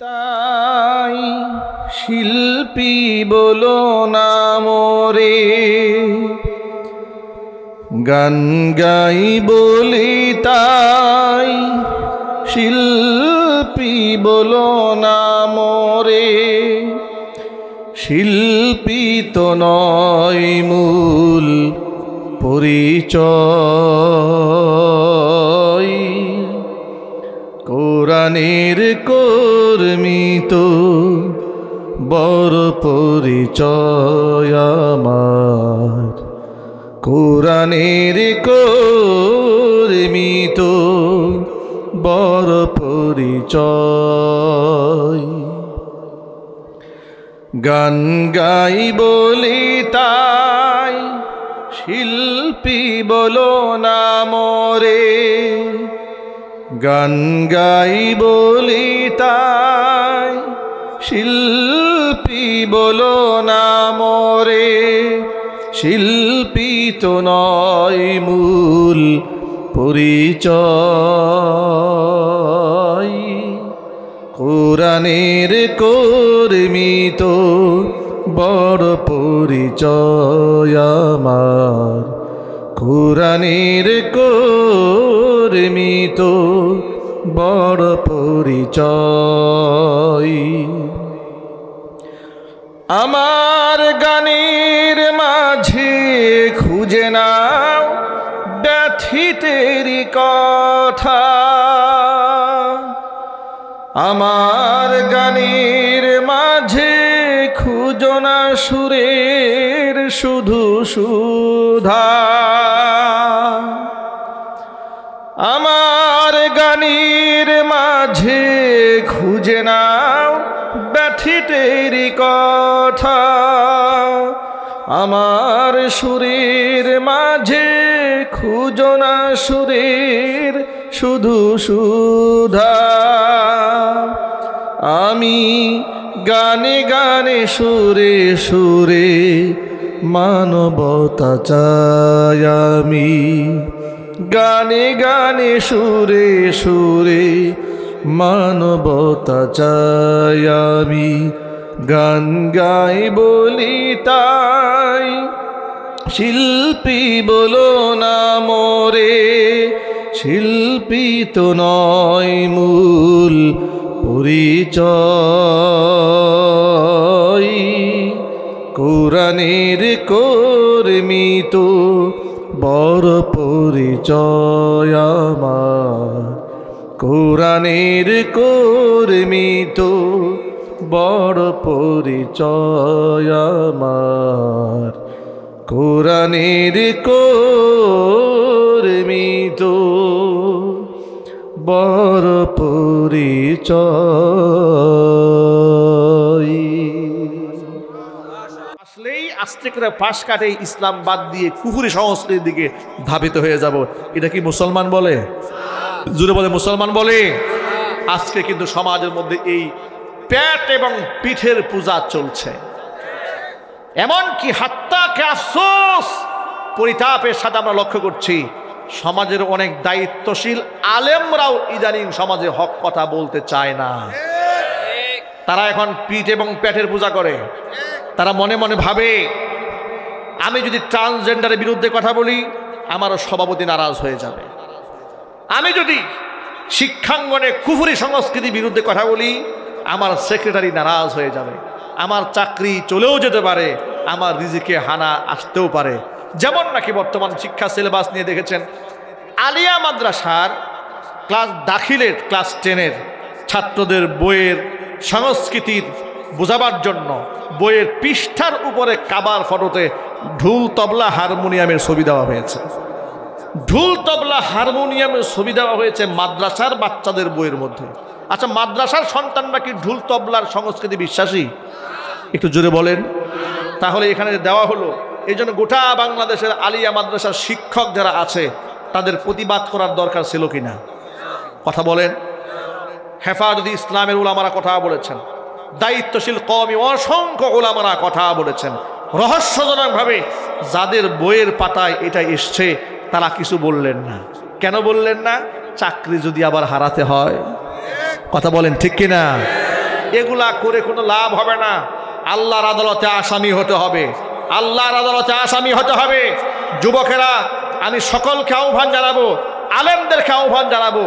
তাই শিল্পী বলো না মোরে, গান গাই বলি তাই শিল্পী বলো না মোরে। শিল্পী তো নয় মূল পরিচয়, কোরআনের কর্মী তো বড় পরিচয় আমার। কোরআনের কর্মী তো বড় পরিচয়। গান গাই বলি তাই শিল্পী বলো না মোরে, গান গাই বলি তাই শিল্পী বলো না মোরে। শিল্পী তো নয় মূল পরিচয়, কোরআনের কর্মী তো বড় পরিচয় আমার। কোরআনের কর্মী তো বড় পরিচয়। আমার গানের মাঝে খুঁজে নাও ব্যথিতেরই কথা, আমার গানের মাঝে খুঁজো না সুরের শুধু সুধা। আমার গানের মাঝে খুঁজে নাও ব্যথিতেরই কথা, আমার সুরের মাঝে খুঁজো না সুরের শুধু সুধা। আমি গানে গানে সুরে সুরে মানবতা চাই, আমি গানে গানে সুরে সুরে মানবতা চাই আমি। গান গাই বলি তাই শিল্পী বলো না মোরে। শিল্পী তো নয় মূল পরিচয়, কোরআনের কর্মী তো বড় পরিচয় আমার। কোরআনের কর্মী তো বড় পরিচয় আমার। কোরআনের কর্মী তো বড় পরিচয়। আসলেই আস্তে করে পাশ কাটে ইসলাম বাদ দিয়ে কুফরি সংস্কৃতির দিকে ধাবিত হয়ে যাব। এটা কি মুসলমান বলে? জুড়ে বলে মুসলমান বলে। আজকে কিন্তু সমাজের মধ্যে এই পেট এবং পিঠের পূজা চলছে, এমনকি হাত্তাকে আফসোস পরিতাপের সাথে আমরা লক্ষ্য করছি সমাজের অনেক দায়িত্বশীল আলেমরাও ইদানিং সমাজে হক কথা বলতে চায় না। তারা এখন পিঠ এবং পেটের পূজা করে। তারা মনে মনে ভাবে আমি যদি ট্রান্সজেন্ডারের বিরুদ্ধে কথা বলি আমারও সভাপতি নারাজ হয়ে যাবে, আমি যদি শিক্ষাঙ্গনে কুফরি সংস্কৃতির বিরুদ্ধে কথা বলি আমার সেক্রেটারি নারাজ হয়ে যাবে, আমার চাকরি চলেও যেতে পারে, আমার রিজিকে হানা আসতেও পারে। যেমন নাকি বর্তমান শিক্ষা সিলেবাস নিয়ে দেখেছেন, আলিয়া মাদ্রাসার ক্লাস দাখিলের ক্লাস 10-এর ছাত্রদের বইয়ের সংস্কৃতির বোঝাবার জন্য বইয়ের পৃষ্ঠার উপরে কাবার ফটোতে ঢুল তবলা হারমোনিয়ামের ছবি দেওয়া হয়েছে। ঢুল তবলা হারমোনিয়ামের ছবি দেওয়া হয়েছে মাদ্রাসার বাচ্চাদের বইয়ের মধ্যে। আচ্ছা, মাদ্রাসার সন্তানরা কি ঢুল তবলার সংস্কৃতি বিশ্বাসী? একটু জোরে বলেন। তাহলে এখানে দেওয়া হলো, এই জন্য গোটা বাংলাদেশের আলিয়া মাদ্রাসার শিক্ষক যারা আছে তাদের প্রতিবাদ করার দরকার ছিল কিনা? কথা বলেন। হেফাজতে ইসলামের উলামারা কথা বলেছেন, দায়িত্বশীল কওমি অসংখ্য উলামারা কথা বলেছেন। রহস্যজনকভাবে যাদের বইয়ের পাতায় এটা এসছে তারা কিছু বললেন না। কেন বললেন না? চাকরি যদি আবার হারাতে হয়। কথা বলেন ঠিক কিনা? এগুলা করে কোনো লাভ হবে না। আল্লাহর আদালতে আসামি হতে হবে, আল্লাহর আদালতে আসামি হতে হবে। যুবকেরা, আমি সকলকে আহ্বান জানাবো, আলেমদেরকে আহ্বান জানাবো,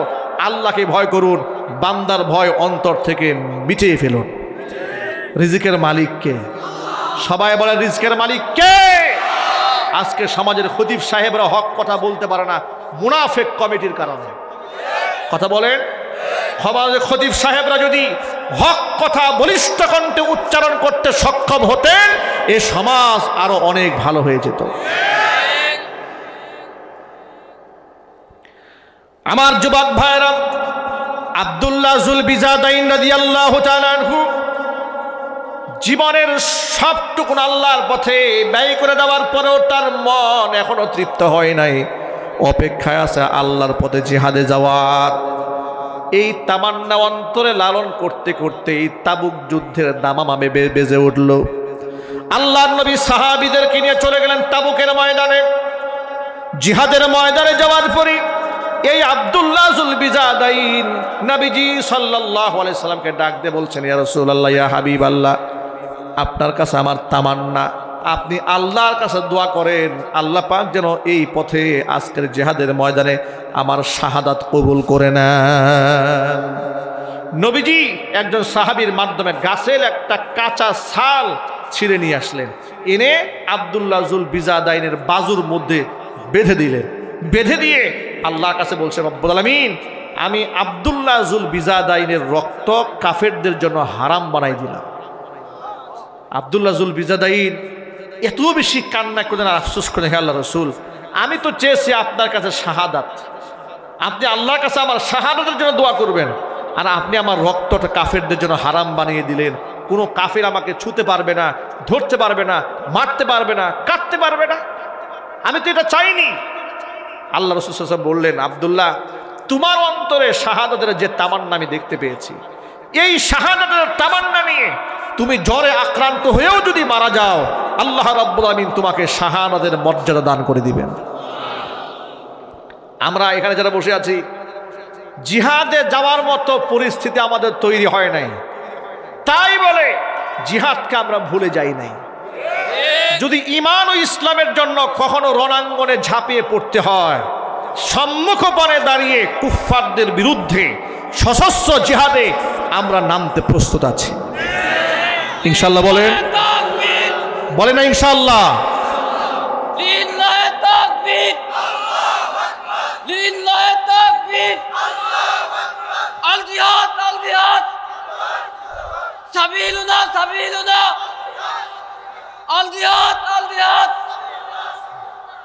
আল্লাহকে ভয় করুন, বান্দার ভয় অন্তর থেকে মিটিয়ে ফেলুন। রিজিকের মালিককে, সবাই বলে রিজিকের মালিক কে? আজকে সমাজের খতিব সাহেবরা হক কথা বলতে পারে না মুনাফিক কমিটির কারণে। কথা বলেন, সমাজের খতিব সাহেবরা যদি হক কথা বলিষ্ঠ কণ্ঠে উচ্চারণ করতে সক্ষম হতেন, এ সমাজ আরো অনেক ভালো হয়ে যেত। আমার যুবক ভাইরা, আব্দুল্লাহ জুল বিজাদাইন রাদিয়াল্লাহু তাআলা আনহু জীবনের সবটুকু আল্লাহর পথে ব্যয় করে দেওয়ার পরেও তার মন এখনো তৃপ্ত হয় নাই, অপেক্ষায় আছে আল্লাহর পথে জিহাদে যাওয়ার। এই তামান্না অন্তরে লালন করতে করতে এই তাবুক যুদ্ধের দামামে বেজে উঠল। আল্লাহর নবী সাহাবীদেরকে নিয়ে চলে গেলেন তাবুকের ময়দানে। জিহাদের ময়দানে যাওয়ার পরে এই আব্দুল্লাহ জুল বিজাদাইন নবীজি সাল্লাল্লাহু আলাইহি সাল্লামকে ডাক দিয়ে বলছেন, ইয়া রাসূলুল্লাহ, ইয়া হাবিবাল্লাহ, আপনার কাছে আমার তামান্না, আপনি আল্লাহর কাছে দোয়া করেন, আল্লাহ পাক যেন এই পথে আজকের জিহাদের ময়দানে আমার শাহাদাত কবুল করে নেন। নবীজি একজন সাহাবীর মাধ্যমে গাছের একটা কাঁচা ছাল ছিঁড়ে নিয়ে আসলেন, এনে আব্দুল্লাহ জুল বিজাদাইনের বাজুর মধ্যে বেঁধে দিলেন। বেঁধে দিয়ে আল্লাহর কাছে বলছে, রব্বুল আলামিন, আমি আব্দুল্লাহ জুল বিজাদাইনের রক্ত কাফেরদের জন্য হারাম বানাই দিলাম। আব্দুল্লাহ জুল বিজাদাইন এত বেশি কান্না করলেন আর আফসোস করে, হে আল্লাহ রসুল, আমি তো চেয়েছি আপনার কাছে শাহাদাত, আপনি আল্লাহর কাছে আমার শাহাদাতের জন্য দোয়া করবেন, আর আপনি আমার রক্তটা কাফেরদের জন্য হারাম বানিয়ে দিলেন। কোনো কাফের আমাকে ছুতে পারবে না, ধরতে পারবে না, মারতে পারবে না, কাটতে পারবে না, আমি তো এটা চাইনি। আল্লাহ রাসূল সাল্লাল্লাহু আলাইহি ওয়াসাল্লাম বললেন, আব্দুল্লাহ, তোমার অন্তরে শাহাদাতের যে তামান্না আমি দেখতে পেয়েছি, এই শাহাদাতের তামান্না নিয়ে তুমি জ্বরে আক্রান্ত হয়েও যদি মারা যাও, আল্লাহ রাব্বুল আমিন তোমাকে শাহাদাতের মর্যাদা দান করে দিবেন। আমরা এখানে যারা বসে আছি, জিহাদে যাওয়ার মতো পরিস্থিতি আমাদের তৈরি হয় নাই, তাই বলে জিহাদকে আমরা ভুলে যাই নাই। যদি ঈমান ও ইসলামের জন্য কখনো রণাঙ্গনে ঝাঁপিয়ে পড়তে হয়, সম্মুখপনে দাঁড়িয়ে কুফফারদের বিরুদ্ধে সশস্ত্র জিহাদে আমরা নামতে প্রস্তুত আছি। ইনশাআল্লাহ বলেন, বলেন না ইনশাআল্লাহ? লিল্লাহি তাকবীর, আল্লাহু আকবার, লিল্লাহি তাকবীর, আল্লাহু আকবার, আল জিহাদ, আল জিহাদ, সাবিলুনা, সাবিলুনা, আল জিহাদ, আল জিহাদ,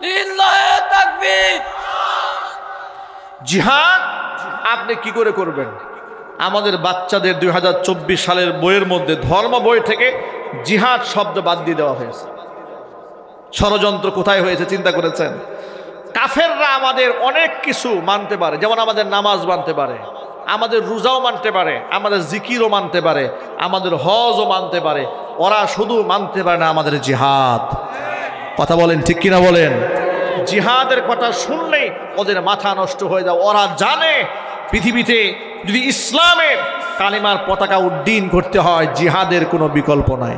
লিল্লাহি তাকবীর। জিহাদ আপনি কি করে করবেন? আমাদের বাচ্চাদের 2024 সালের বইয়ের মধ্যে ধর্ম বই থেকে জিহাদ শব্দ বাদ দিয়ে দেওয়া হয়েছে। ষড়যন্ত্র কোথায় হয়েছে চিন্তা করেছেন? কাফেররা আমাদের অনেক কিছু মানতে পারে, যেমন আমাদের নামাজ মানতে পারে, আমাদের রোজাও মানতে পারে, আমাদের জিকিরও মানতে পারে, আমাদের হজও মানতে পারে, ওরা শুধু মানতে পারে না আমাদের জিহাদ। কথা বলেন ঠিক কিনা বলেন? জিহাদের কথা শুনলেই ওদের মাথা নষ্ট হয়ে যায়। ওরা জানে পৃথিবীতে যদি ইসলামের কালিমার পতাকা উড্ডীন করতে হয়, জিহাদের কোনো বিকল্প নাই।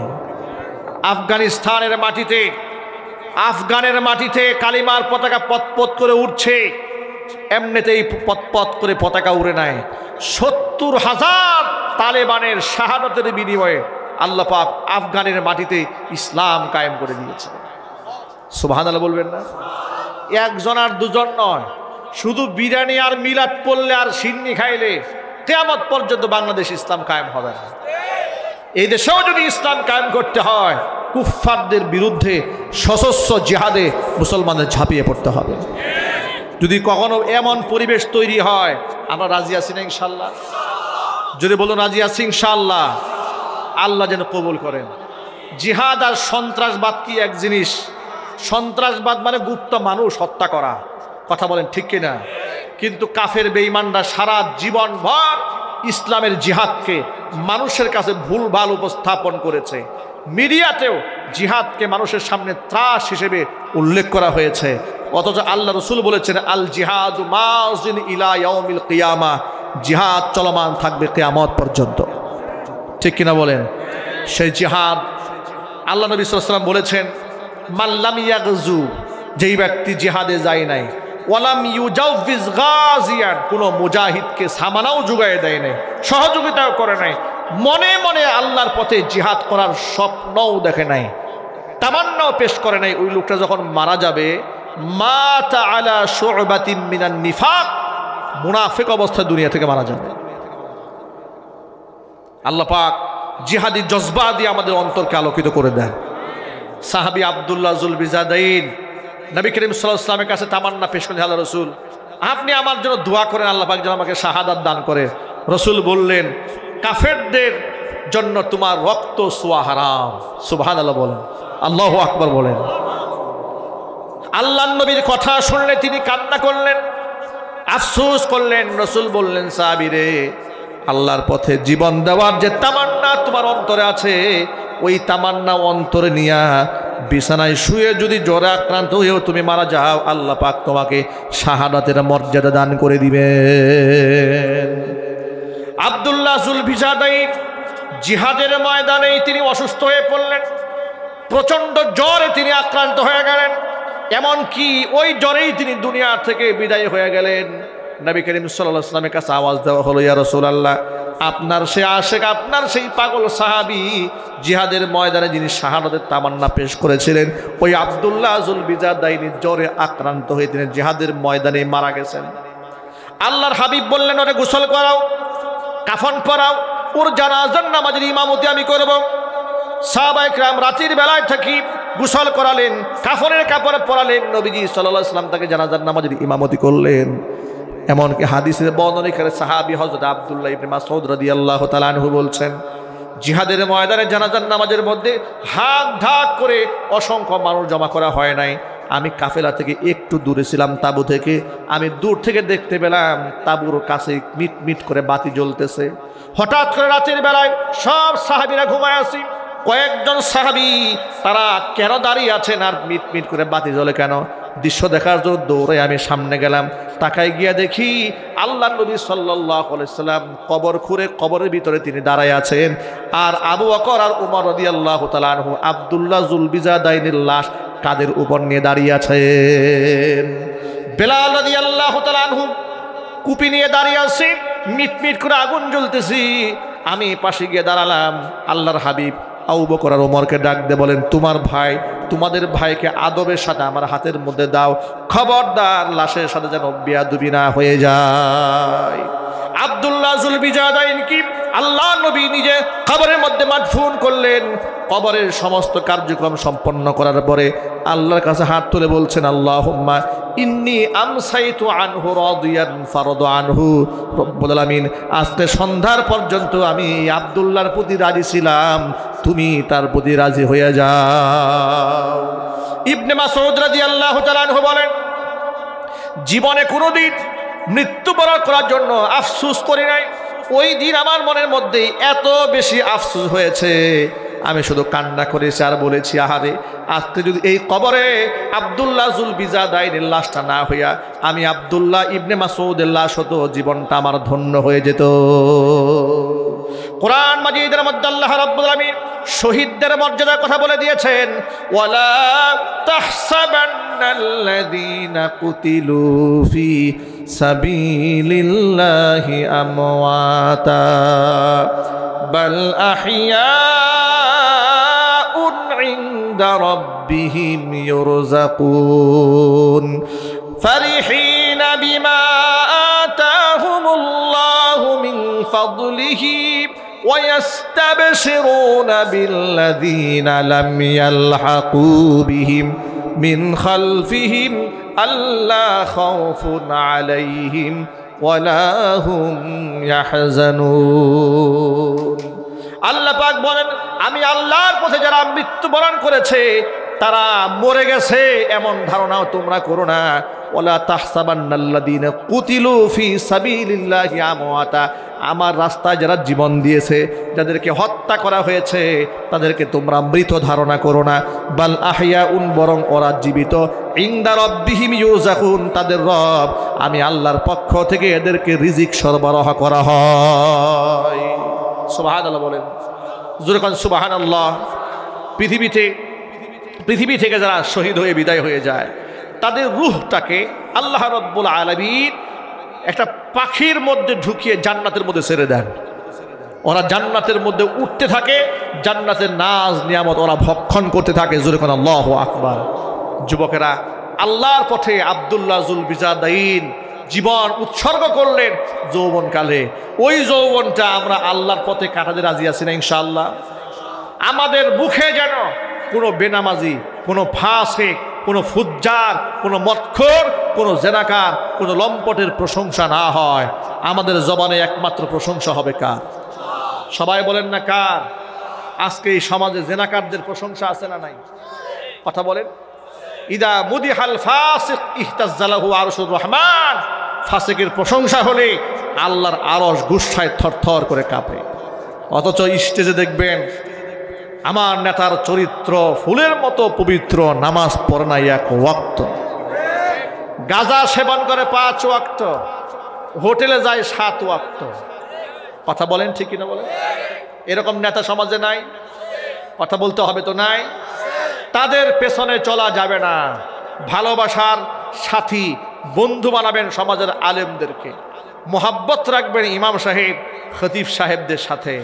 আফগানের মাটিতে কালিমার পতাকা পতপত করে উঠছে, এমনিতেই পতপত করে পতাকা উড়ে নাই। 70,000 তালেবানের শাহাদাতের বিনিময়ে আল্লাহ পাক আফগানের মাটিতে ইসলাম কায়েম করে দিয়েছে। সুবহানাল্লাহ বলবেন না? একজন আর দুজন নয়, শুধু বিরিয়ানি আর মিলাদ পড়লে আর সিন্নি খাইলে কিয়ামত পর্যন্ত বাংলাদেশ ইসলাম কায়েম হবে না। এই দেশেও যদি ইসলাম কায়েম করতে হয়, কুফফারদের বিরুদ্ধে সশস্ত্র জিহাদে মুসলমানদের ঝাঁপিয়ে পড়তে হবে। যদি কখনো এমন পরিবেশ তৈরি হয়, আমরা রাজি আছি না ইনশাআল্লাহ? যদি বলুন রাজি আছি ইনশাআল্লাহ। আল্লাহ যেন কবুল করেন। জিহাদ আর সন্ত্রাসবাদ কি এক জিনিস? সন্ত্রাসবাদ মানে গুপ্ত মানুষ হত্যা করা। কথা বলেন ঠিক কিনা? কিন্তু কাফের বেঈমানরা সারা জীবন ভর ইসলামের জিহাদকে মানুষের কাছে ভুলভাল উপস্থাপন করেছে। মিডিয়াতেও জিহাদকে মানুষের সামনে ত্রাস হিসেবে উল্লেখ করা হয়েছে, অথচ আল্লাহ রসুল বলেছেন, আল জিহাদ মাযিন ইলা ইয়াউমিল কিয়ামা, জিহাদ চলমান থাকবে কিয়ামত পর্যন্ত। ঠিক কিনা বলেন? সেই জিহাদ আল্লাহ নবী সাল্লাল্লাহু আলাইহি ওয়াসাল্লাম বলেছেন, মাল্লাম ইয়াগজু, যেই ব্যক্তি জিহাদে যায় নাই, ওয়ালাম ইউজাউযিজ গাজিয়ান, কোনো মুজাহিদকে সামানাও জুগায় দেয় নাই, সহযোগিতাও করে নাই, মনে মনে আল্লাহর পথে জিহাদ করার স্বপ্নও দেখে নাই, তামান্নাও পেশ করে নাই, ওই লোকটা যখন মারা যাবে, মাতা আলা শু'বাতিন মিনান নিফাক, মুনাফিক অবস্থায় দুনিয়া থেকে মারা যাবে। আল্লাহ পাক জিহাদি জজবা দিয়ে আমাদের অন্তরকে আলোকিত করে দেন। সাহাবী আব্দুল্লাহ যুল বিজাদাইন নবী করিম সাল্লাল্লাহু আলাইহি ওয়াসাল্লামের কাছে তামান্না পেশ করেন, আল্লাহ রাসূল আপনি আমার জন্য দোয়া করেন, আল্লাহ পাক যেন আমাকে শাহাদাত দান করে। রাসূল বললেন, কাফেরদের জন্য তোমার রক্ত সোয়া হারাম। সুবহানাল্লাহ বলেন, আল্লাহু আকবার বলেন। আল্লাহর নবীর কথা শুনলে তিনি কান্না করলেন, আফসোস করলেন। রাসূল বললেন, সাহাবী রে, আল্লাহর পথে জীবন দেওয়ার যে তামান্না তোমার অন্তরে আছে, ওই তামান্না অন্তরে নিয়া বিছানায় শুয়ে যদি জ্বরে আক্রান্ত হয়েও তুমি মারা যাও, আল্লাহ পাক তোমাকে শাহাদাতের মর্যাদা দান করে দিবেন। আব্দুল্লাহ যুল বিজাদাইন জিহাদের ময়দানে তিনি অসুস্থ হয়ে পড়লেন, প্রচণ্ড জ্বরে তিনি আক্রান্ত হয়ে গেলেন, এমনকি ওই জ্বরেই তিনি দুনিয়া থেকে বিদায় হয়ে গেলেন। নবী করিম সাল্লাল্লাহু আলাইহি ওয়াসাল্লামের কাছে আওয়াজ দেওয়া হলো, ইয়া রাসূলুল্লাহ, আপনার সেই আশেক, আপনার সেই পাগল সাহাবী জিহাদের ময়দানে যিনি শাহাদাতের তামান্না পেশ করেছিলেন, ওই আব্দুল্লাহ যুল বিজাদাইন জ্বরে আক্রান্ত হয়ে তিনি জিহাদের ময়দানে মারা গেছেন। আল্লাহর হাবিব বললেন, ওরে গোসল করাও, কাফন পরাও, ওর জানাজার নামাজের ইমামতি আমি করব। সাহাবায়ে কেরাম রাতের বেলায় থাকি গোসল করালেন, কাফনের কাপড় পরালেন, নবীজি সাল্লাল্লাহু আলাইহি ওয়াসাল্লাম তাকে জানাজার নামাজের ইমামতি করলেন। এমনকি হাদিসের বর্ণনাকারী সাহাবী হযরত আব্দুল্লাহ ইবনে মাসউদ রাদিয়াল্লাহু তাআলা আনহু বলছেন, জিহাদের ময়দানে জানাজার নামাজের মধ্যে হাত ঢাক করে অসংখ্য মানুষ জমা করা হয় নাই। আমি কাফেলা থেকে একটু দূরে ছিলাম, তাঁবু থেকে, আমি দূর থেকে দেখতে পেলাম তাঁবুর কাছে মিট মিট করে বাতি জ্বলতেছে। হঠাৎ করে রাতের বেলায় সব সাহাবীরা ঘুমায় আছে, কয়েকজন সাহাবী তারা কেন দাঁড়িয়ে আছেন আর মিট মিট করে বাতি জ্বলে কেন? দৃশ্য দেখার জন্য দৌড়ে আমি সামনে গেলাম, তাকাই গিয়া দেখি আল্লাহ নবী সাল্লাল্লাহু আলাইহি ওয়াসাল্লাম কবর খুঁড়ে কবরের ভিতরে তিনি দাঁড়ায় আছেন, আর আবু বকর আর উমর রাদিয়াল্লাহু তাআলা আনহু আব্দুল্লাহ যুল বিজাদাইনের লাশ কাদের উপর নিয়ে দাঁড়িয়ে আছেন। বেলাল রাদিয়াল্লাহু তাআলা আনহু কুপি নিয়ে দাঁড়িয়ে আছে, মিট মিট করে আগুন জ্বলতেছি। আমি পাশে গিয়ে দাঁড়ালাম। আল্লাহর হাবিব আবু বকর আর ওমরকে ডাক দিয়ে বলেন, তোমার ভাই, তোমাদের ভাইকে আদবের সাথে আমার হাতের মধ্যে দাও, খবরদার লাশের সাথে যেন বেয়াদবি না হয়ে যায়। আব্দুল্লাহ যুল বিজাদাইন কি আল্লাহ নবী নিজে কবরের মধ্যে মাদফুন করলেন। কবরের সমস্ত কার্যক্রম সম্পন্ন করার পরে আল্লাহর কাছে হাত তুলে বলছেন, আল্লাহুম্মা ইন্নী আমসাইতু আনহু রাদিয়ান ফারদু আনহু। রব্বুল আলামিন, আজকে সন্ধ্যার পর্যন্ত আমি আব্দুল্লাহর প্রতি রাজি ছিলাম, তুমি তার প্রতি রাজি হয়ে যাও। ইবনে মাসউদ রাদিয়াল্লাহু তাআলা আনহু বলেন, জীবনে কোনোদিন মৃত্যুবরণ করার জন্য আফসোস করি নাই। ওই দিন আমার মনের মধ্যে এত বেশি আফসোস হয়েছে, আমি শুধু কান্না করেছি আর বলেছি, আহারে, আজকে যদি এই কবরে আব্দুল্লাহ যুল বিজাদাইনের লাশটা না হইয়া আমি আব্দুল্লাহ ইবনে মাসউদের লাশ হতো, জীবনটা আমার ধন্য হয়ে যেত। কোরআন মাজিদের মধ্যে আল্লাহ রাব্বুল আলামিন শহীদদের মর্যাদার কথা বলে দিয়েছেন, ওয়ালা তাহসাবান্নাল্লাযীনা কুতিলু ফি সাবিলিল্লাহি আমওয়াতা বাল আহইয়াউন ইনদা রাব্বিহিম ইউরযাকুন ফারিহিনা বিমা আতাহুমুল্লাহু মিন ফাদলিহি ويستبشرون بالذين لم يلحقوا بهم من خلفهم ألا خوف عليهم ولا هم يحزنون। আল্লাহ পাক বলেন, আমি আল্লাহর পথে যারা মৃত্যুবরণ করেছে তারা মরে গেছে এমন ধারণাও তোমরা করো না। ওয়ালা তাহসাবান্নাল্লাযীনা কুতিলু ফি সাবিলিল্লাহি আমওয়াতা, আমার রাস্তায় যারা জীবন দিয়েছে, যাদেরকে হত্যা করা হয়েছে, তাদেরকে তোমরা মৃত ধারণা করো না। বাল আহইয়াউন, বরং ওরা জীবিত। ইনদা রাব্বিহিম ইউরযাকুন, তাদের রব আমি আল্লাহর পক্ষ থেকে এদেরকে রিজিক সরবরাহ করা হয়। সুবহানাল্লাহ বলেন। জোরে কোন সুবহানাল্লাহ। পৃথিবী থেকে যারা শহীদ হয়ে বিদায় হয়ে যায় তাদের রূহটাকে আল্লাহ রাব্বুল আলামিন একটা পাখির মধ্যে ঢুকিয়ে জান্নাতের মধ্যে ছেড়ে দেন। ওরা জান্নাতের মধ্যে উঠতে থাকে, জান্নাতের নাজ নিয়ামত ওরা ভক্ষণ করতে থাকে। জোরে কোন আল্লাহু আকবার। যুবকেরা, আল্লাহর পথে আব্দুল্লাহ জুল বিজাদাইন জীবন উৎসর্গ করলেন যৌবনকালে। ওই যৌবনটা আমরা আল্লাহর পথে কাটাতে রাজি আছি না ইনশাআল্লাহ? আমাদের মুখে যেন কোনো বেনামাজি, কোনো ফাসিক, কোনো ফুজ্জার, কোনো মদখোর, কোনো জেনাকার, কোনো লম্পটের প্রশংসা না হয়। আমাদের জবানে একমাত্র প্রশংসা হবে কার? সবাই বলেন না কার? আজকে এই সমাজে জেনাকারদের প্রশংসা আছে না নাই? কথা বলেন। ইদা মুদিহাল ফাসিক ইহতাজ্জালাহু আরশুর রহমান। ফাসিকের প্রশংসা হলে আল্লাহর আরশ গুসায় থরথর করে কাঁপে। অথচ স্টেজে দেখবেন আমার নেতার চরিত্র ফুলের মতো পবিত্র, নামাজ পড়ে না এক ওয়াক্ত, গাঁজা সেবন করে 5 ওয়াক্ত, হোটেলে যায় 7 ওয়াক্ত। কথা বলেন ঠিক কিনা বলেন? এরকম নেতা সমাজে নাই? কথা বলতে হবে তো নাই? তাদের পেছনে চলা যাবে না। ভালোবাসার সাথী বন্ধু বানাবেন সমাজের আলেমদেরকে, মোহাব্বত রাখবেন ইমাম সাহেব খতিব সাহেবদের সাথে,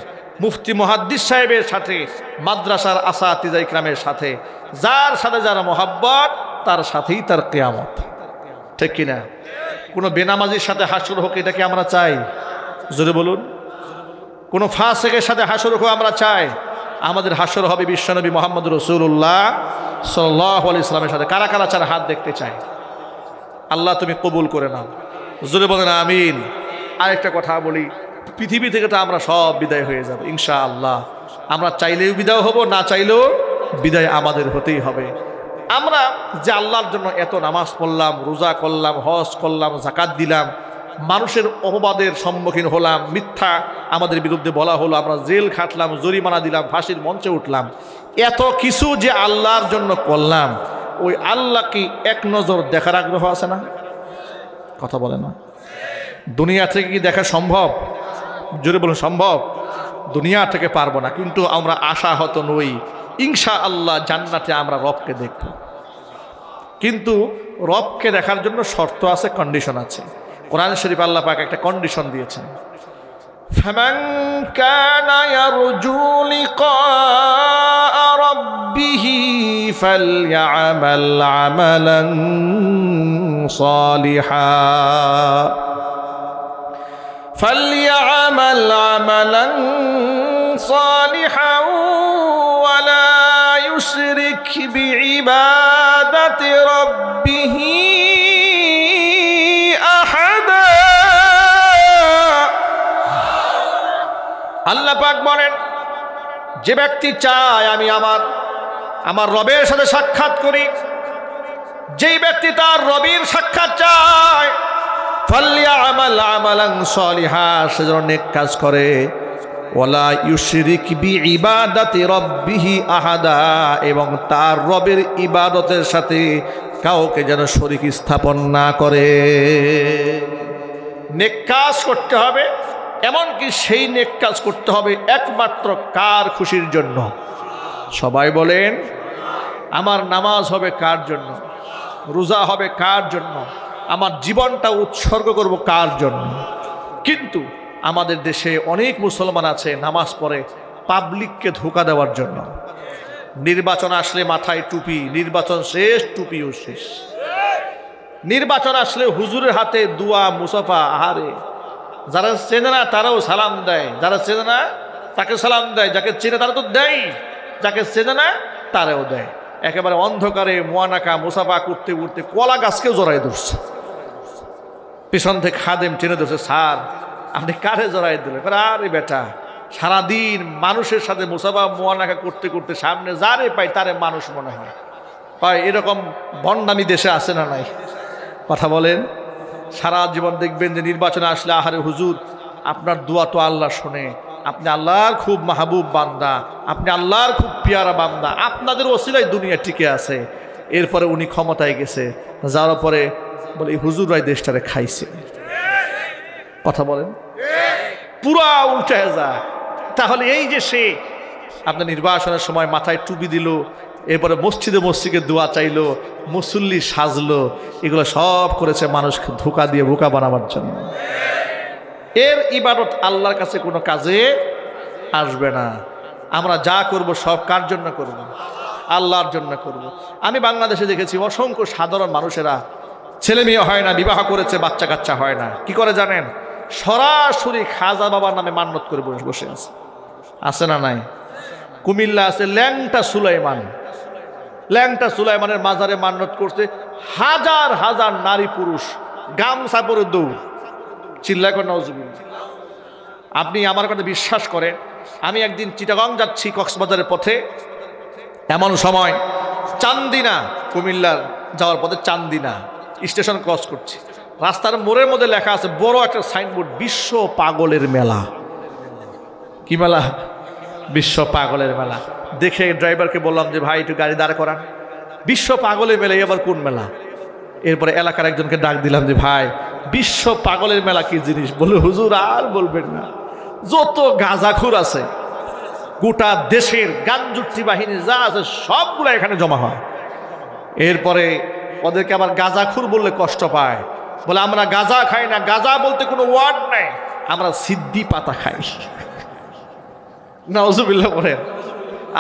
মুফতি মুহাদ্দিস সাহেবের সাথে, মাদ্রাসার আসাতিজা ইকরামের সাথে। যার সাথে যারা মোহাব্বত তার সাথেই তার কিয়ামত। ঠিক কিনা? কোনো বেনামাজির সাথে হাসর হোক, এটা কি আমরা চাই? জোরে বলুন। কোনো ফাসিকের সাথে হাসর হোক আমরা চাই? আমাদের হাসর হবে বিশ্বনবী মুহাম্মদ রাসূলুল্লাহ সাল্লাল্লাহু আলাইহি ওয়াসাল্লামের সাথে। কারা কারা চার হাত দেখতে চাই? আল্লাহ তুমি কবুল করে নাও। জোরে বলেন আমিন। আরেকটা কথা বলি, পৃথিবী থেকে তো আমরা সব বিদায় হয়ে যাব ইনশাআল্লাহ। আমরা চাইলেও বিদায় হব, না চাইলেও বিদায় আমাদের হতেই হবে। আমরা যে আল্লাহর জন্য এত নামাজ পড়লাম, রোজা করলাম, হজ করলাম, যাকাত দিলাম, মানুষের অপবাদের সম্মুখীন হলাম, মিথ্যা আমাদের বিরুদ্ধে বলা হলো, আমরা জেল খাটলাম, জরিমানা দিলাম, ফাঁসির মঞ্চে উঠলাম, এত কিছু যে আল্লাহর জন্য করলাম, ওই আল্লাহ কি এক নজর দেখার আগ্রহ আছে না? কথা বলে না? দুনিয়া থেকে কি দেখা সম্ভব? জোরে বলুন সম্ভব? দুনিয়া থেকে পারবো না, কিন্তু আমরা আশাহত নই। ইনশাআল্লাহ জান্নাতে আমরা রবকে দেখব। কিন্তু রবকে দেখার জন্য শর্ত আছে, কন্ডিশন আছে। কোরআন শরীফ আল্লাহ পাক একটা কন্ডিশন দিয়েছেন, ফামান কানা ইয়ারজু লিকা রাব্বিহি ফালইআমাল আমালান সালিহা فليعمل عملا صالحا ولا يشرك بعبادة ربه أحدا। আল্লাহ পাক বলেন, যে ব্যক্তি চায় আমি আমার রবের সাথে সাক্ষাৎ করি, যেই ব্যক্তি তার রবের সাক্ষাৎ চায়, ফালইআমাল আমালান সালিহা, সে যেন নেক কাজ করে, ওয়ালা ইউশরিক বিইবাদাতি রাব্বিহি আহাদা, এবং তার রবের ইবাদতের সাথে কাউকে যেন শরীক স্থাপন না করে। নেক কাজ করতে হবে, এমনকি সেই নেক কাজ করতে হবে একমাত্র কার খুশির জন্য? সবাই বলেন, আমার নামাজ হবে কার জন্য? রোজা হবে কার জন্য? আমার জীবনটা উৎসর্গ করব কার জন্য? কিন্তু আমাদের দেশে অনেক মুসলমান আছে নামাজ পড়ে পাবলিককে ধোঁকা দেওয়ার জন্য। নির্বাচন আসলে মাথায় টুপি, নির্বাচন শেষ টুপিও শেষ। নির্বাচন আসলে হুজুরের হাতে দুয়া মুসাফা, আহারে যারা চেনে না তারাও সালাম দেয়, যারা চেনে না তাকে সালাম দেয়, যাকে চেনে তারা তো দেয়, যাকে চেনে না তারাও দেয়। একেবারে অন্ধকারে মুয়ানাকা মুসাফা করতে করতে কলা গাছকেও জড়াই ধরছে। পিছন থেকে খাদেম টেনে ধরছে, স্যার আপনি কারে জড়াই দিলেন? আরে বেটা, সারাদিন মানুষের সাথে মুসাফা মুয়ানাকা করতে করতে সামনে যারে পাই তারে মানুষ মনে হয়। এরকম ভণ্ডামি দেশে আছে না নাই? কথা বলেন। সারা জীবন দেখবেন যে নির্বাচনে আসলে, আহারে হুজুর আপনার দোয়া তো আল্লাহ শোনে, আপনি আল্লাহর খুব মাহবুব বান্দা, আপনি আল্লাহর খুব পিয়ারা বান্দা, আপনাদের ওসিলায় দুনিয়া টিকে আছে। এরপরে উনি ক্ষমতায় গেছে, যাওয়ার পরে বলে এই হুজুরাই দেশটারে খাইছে। কথা বলেন, পুরা উল্টে যায়। তাহলে এই যে সে আপনার নির্বাসনের সময় মাথায় টুপি দিল, এরপরে মসজিদে মসজিদে দোয়া চাইলো, মুসল্লি সাজলো, এগুলো সব করেছে মানুষকে ধোঁকা দিয়ে বোকা বানাবার জন্য। এর ইবাদত আল্লাহর কাছে কোনো কাজে আসবে না। আমরা যা করব সব কার জন্য করব? আল্লাহর জন্য করব। আমি বাংলাদেশে দেখেছি অসংখ্য সাধারণ মানুষেরা ছেলে মেয়ে হয় না, বিবাহ করেছে, বাচ্চা কাচ্চা হয় না, কি করে জানেন? সরাসরি খাজা বাবার নামে মান্যত করে বসে আছে। আছে না নাই? কুমিল্লা আছে ল্যাংটা সুলাইমান, ল্যাংটা সুলাইমানের মাজারে মান্যত করছে হাজার হাজার নারী পুরুষ, গামছা পরে দৌড়, চিল্লা করে নাউজুবিল্লাহ। আপনি আমার কথা বিশ্বাস করেন, আমি একদিন চিটাগং যাচ্ছি কক্সবাজারের পথে, এমন সময় চান্দিনা, কুমিল্লার যাওয়ার পথে চান্দিনা স্টেশন ক্রস করছি, রাস্তার মোড়ের মধ্যে লেখা আছে বড় একটা সাইনবোর্ড, বিশ্ব পাগলের মেলা। কি মেলা? বিশ্ব পাগলের মেলা। দেখে ড্রাইভারকে বললাম যে ভাই একটু গাড়ি দাঁড় করান, বিশ্ব পাগলের মেলা এবার কোন মেলা? এরপরে এলাকার একজনকে ডাক দিলাম যে ভাই বিশ্ব পাগলের মেলা কি জিনিস? বলে হুজুর আর বলবেন না, যত গাঁজাখুর আছে গোটা দেশের গাঞ্জুট্টি বাহিনী যা আছে সবগুলো এখানে জমা হয়। এরপরে ওদেরকে আবার গাঁজাখুর বললে কষ্ট পায়, বলে আমরা গাঁজা খাই না, গাঁজা বলতে কোনো ওয়ার্ড নাই, আমরা সিদ্দি পাতা খাই। নাউজুবিল্লাহ বলেন।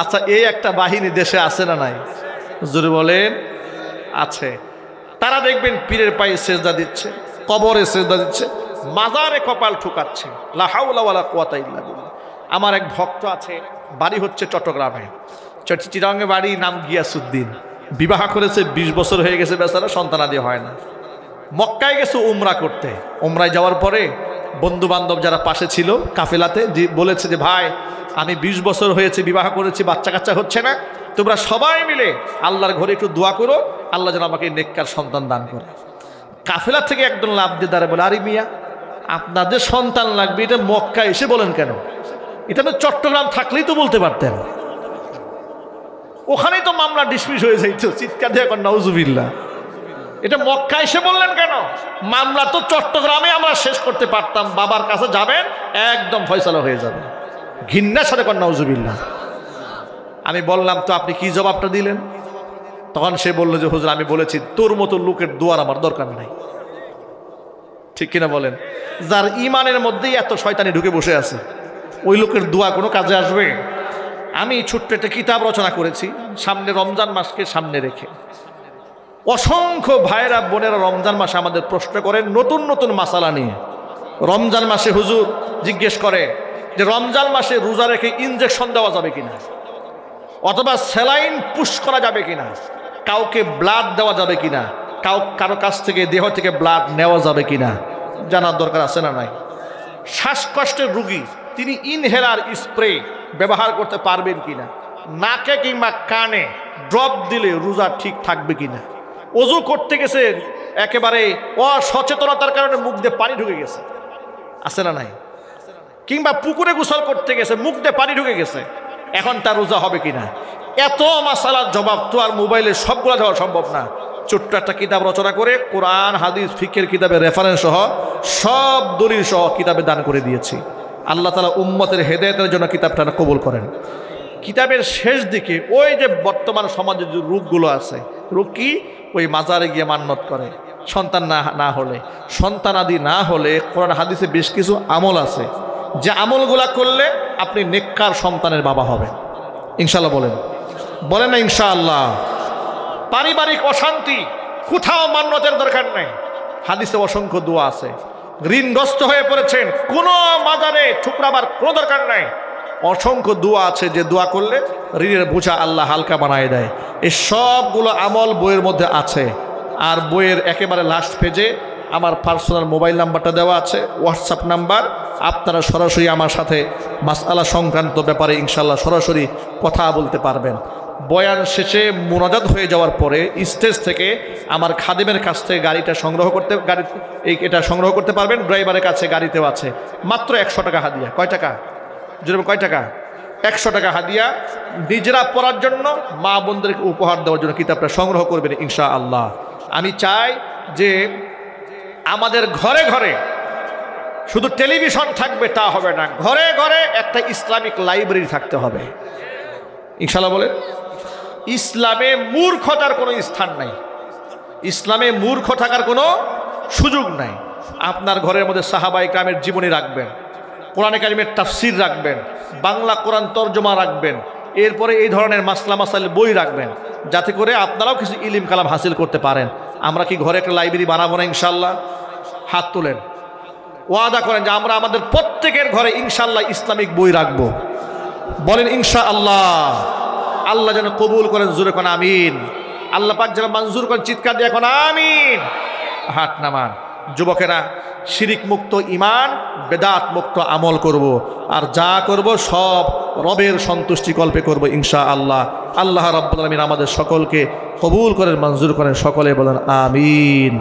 আচ্ছা, এই একটা বাহিনী দেশে আছে না নাই? জোরে বলেন আছে। তারা দেখবেন পীরের পায়ে সেজদা দিচ্ছে, কবরে সেজদা দিচ্ছে, মাজারে কপাল ঠুকাচ্ছে। লা হাওলা ওয়ালা কুওয়াতা ইল্লা বিল্লাহ। আমার এক ভক্ত আছে, বাড়ি হচ্ছে চট্টগ্রামে, চিটাগংয়ে বাড়ি, নাম গিয়াসউদ্দিন। বিবাহ করেছে, 20 বছর হয়ে গেছে, বেচারা সন্তানাদি হয় না। মক্কায় গেছে উমরা করতে, উমরায় যাওয়ার পরে বন্ধু বান্ধব যারা পাশে ছিল কাফেলাতে বলেছে যে ভাই আমি 20 বছর হয়েছে বিবাহ করেছি, বাচ্চা কাচ্চা হচ্ছে না, তোমরা সবাই মিলে আল্লাহর ঘরে একটু দোয়া করো, আল্লাহ যেন আমাকে নেককার সন্তান দান করে। কাফেলা থেকে একজন লাভ দিয়ে দাঁড়ায় বলে, আরে মিয়া আপনাদের সন্তান লাগবে এটা মক্কা এসে বলেন কেন? এটা তো চট্টগ্রাম থাকলেই তো বলতে পারতেন, ওখানেই তো মামলা ডিসমিস হয়ে যাইতো। চিৎকার দিয়ে এখন নাউজুবিল্লাহ। এটা মক্কা এসে বললেন কেন? মামলা তো চট্টগ্রামে আমরা শেষ করতে পারতাম, বাবার কাছে যাবেন একদম ফয়সালা হয়ে যাবে। ঘিন্নার সাথে কর নাউজুবিল্লাহ। আমি বললাম তো আপনি কি জবাবটা দিলেন? তখন সে বলল যে হুজুর আমি বলেছি তোর মতো লোকের দোয়ার আমার দরকার নাই। ঠিক কিনা বলেন? যার ইমানের মধ্যেই এত শয়তানি ঢুকে বসে আছে, ওই লোকের দোয়া কোনো কাজে আসবে? আমি ছোট্ট একটা কিতাব রচনা করেছি সামনে রমজান মাসকে সামনে রেখে। অসংখ্য ভাইরা বোনেরা রমজান মাসে আমাদের প্রশ্ন করেন নতুন নতুন মাসালা নিয়ে। রমজান মাসে হুজুর জিজ্ঞেস করে যে রমজান মাসে রোজা রেখে ইনজেকশন দেওয়া যাবে কিনা, অথবা স্যালাইন পুশ করা যাবে কিনা, কাউকে ব্লাড দেওয়া যাবে কিনা, কারো কাছ থেকে দেহ থেকে ব্লাড নেওয়া যাবে কিনা, জানার দরকার আছে না নাই? শ্বাসকষ্টের রোগী তিনি ইনহেলার স্প্রে ব্যবহার করতে পারবেন কিনা, নাকে কিংবা কানে ড্রপ দিলে রোজা ঠিক থাকবে কিনা, ওযু করতে গেছে একেবারে অসচেতনতার কারণে মুখ দিয়ে পানি ঢুকে গেছে, আছে না নাই? কিংবা পুকুরে গোসল করতে গেছে মুখ দিয়ে পানি ঢুকে গেছে, এখন তার রোজা হবে কিনা? এত মাসালার জবাব তো আর মোবাইলে সবগুলো দেওয়া সম্ভব না। ছোট্ট একটা কিতাব রচনা করে কোরআন হাদিস ফিকের কিতাবের রেফারেন্স সহ সব দলিল সহ কিতাবে দান করে দিয়েছি। আল্লাহ তাআলা উম্মতের হেদায়েতের জন্য কিতাবটা কবুল করেন। কিতাবের শেষ দিকে ওই যে বর্তমান সমাজে যে রোগগুলো আছে, রোগ কি? ওই মাজারে গিয়ে মান্যত করে সন্তান না হলে, সন্তানাদি না হলে কোরআন হাদিসে বেশ কিছু আমল আছে যে আমলগুলা করলে আপনি নেককার সন্তানের বাবা হবেন ইনশাআল্লাহ। বলেন না ইনশাআল্লাহ? পারিবারিক অশান্তি কোথাও মান্যতের দরকার নেই, হাদিসে অসংখ্য দোয়া আছে। ঋণগ্রস্ত হয়ে পড়েছেন, কোনো মাজারে ঠুকরাবার কোনো দরকার নাই, অসংখ্য দোয়া আছে যে দোয়া করলে ঋণের বোঝা আল্লাহ হালকা বানায় দেয়। এই সবগুলো আমল বইয়ের মধ্যে আছে। আর বইয়ের একেবারে লাস্ট পেজে আমার পার্সোনাল মোবাইল নাম্বারটা দেওয়া আছে, হোয়াটসঅ্যাপ নাম্বার। আপনারা সরাসরি আমার সাথে মাসআলা সংক্রান্ত ব্যাপারে ইনশাল্লাহ সরাসরি কথা বলতে পারবেন। বয়ান শেষে মুনাজাত হয়ে যাওয়ার পরে স্টেজ থেকে আমার খাদেমের কাছ থেকে এটা সংগ্রহ করতে পারবেন। ড্রাইভারের কাছে গাড়িতেও আছে। মাত্র 100 টাকা হাদিয়া। কয় টাকা? যেরকম কয় টাকা? 100 টাকা হাদিয়া। নিজেরা পড়ার জন্য, মা বোনদেরকে উপহার দেওয়ার জন্য কিতাবটা সংগ্রহ করবেন ইনশাআল্লাহ। আমি চাই যে আমাদের ঘরে ঘরে শুধু টেলিভিশন থাকবে তা হবে না, ঘরে ঘরে একটা ইসলামিক লাইব্রেরি থাকতে হবে ইনশাআল্লাহ। বলেন ইসলামে মূর্খতার কোনো স্থান নাই, ইসলামে মূর্খ থাকার কোনো সুযোগ নাই। আপনার ঘরের মধ্যে সাহাবায়ে কেরামের জীবনী রাখবেন, কোরআনে কারিমের তাফসির রাখবেন, বাংলা কোরআন তরজমা রাখবেন, এরপরে এই ধরনের মাসলা মাসাইল বই রাখবেন, যাতে করে আপনারাও কিছু ইলম কালাম হাসিল করতে পারেন। আমরা কি ঘরে একটা লাইব্রেরি বানাবো না ইনশাল্লাহ? হাত তোলেন, ওয়াদা করেন যে আমরা আমাদের প্রত্যেকের ঘরে ইনশাল্লাহ ইসলামিক বই রাখবো। বলেন ইনশাআল্লাহ। আল্লাহ যেন কবুল করেন, জোরে কোন আমিন। আল্লাহ পাক যেন মঞ্জুর করেন, চিৎকার দিয়ে এখন আমিন। হাত নামান। যুবকেরা, শিরিক মুক্ত ঈমান, বেদাত মুক্ত আমল করব, আর যা করব সব রবের সন্তুষ্টি কল্পে করব ইনশাআল্লাহ। আল্লাহ রাব্বুল আলামিন আমাদের সকলকে কবুল করেন, মঞ্জুর করেন। সকলে বলেন আমিন।